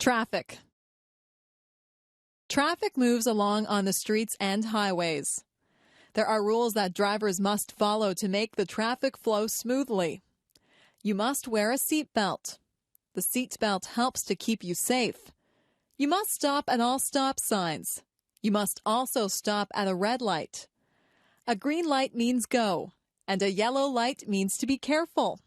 Traffic. Traffic moves along on the streets and highways. There are rules that drivers must follow to make the traffic flow smoothly. You must wear a seatbelt. The seatbelt helps to keep you safe. You must stop at all stop signs. You must also stop at a red light. A green light means go, and a yellow light means to be careful.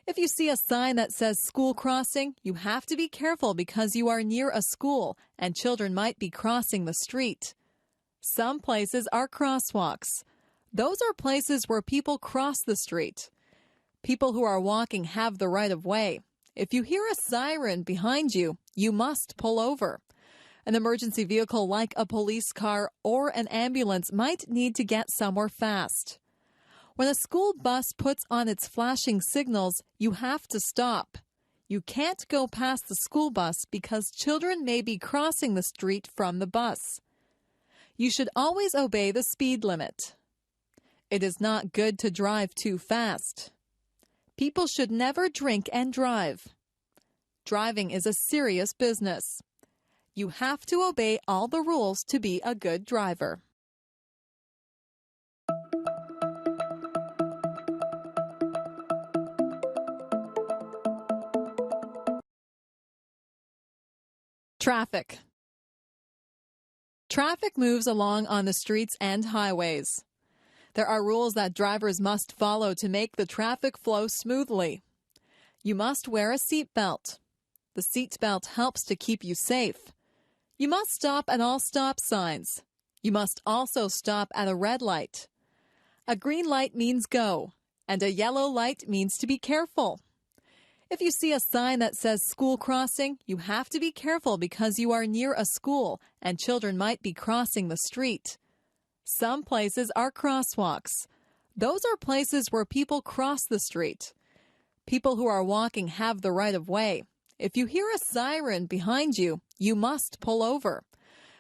If you see a sign that says school crossing, you have to be careful because you are near a school and children might be crossing the street. Some places are crosswalks. Those are places where people cross the street. People who are walking have the right of way. If you hear a siren behind you, you must pull over. An emergency vehicle like a police car or an ambulance might need to get somewhere fast. When a school bus puts on its flashing signals, you have to stop. You can't go past the school bus because children may be crossing the street from the bus. You should always obey the speed limit. It is not good to drive too fast. People should never drink and drive. Driving is a serious business. You have to obey all the rules to be a good driver. Traffic. Traffic moves along on the streets and highways. There are rules that drivers must follow to make the traffic flow smoothly. You must wear a seatbelt. The seatbelt helps to keep you safe. You must stop at all stop signs. You must also stop at a red light. A green light means go, and a yellow light means to be careful. If you see a sign that says school crossing, you have to be careful because you are near a school and children might be crossing the street. Some places are crosswalks. Those are places where people cross the street. People who are walking have the right of way. If you hear a siren behind you, you must pull over.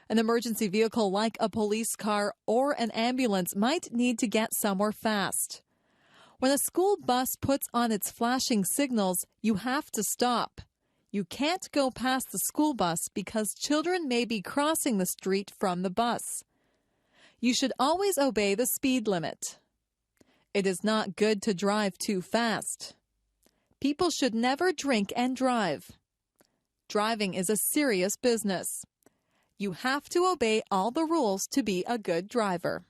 An emergency vehicle like a police car or an ambulance might need to get somewhere fast. When a school bus puts on its flashing signals, you have to stop. You can't go past the school bus because children may be crossing the street from the bus. You should always obey the speed limit. It is not good to drive too fast. People should never drink and drive. Driving is a serious business. You have to obey all the rules to be a good driver.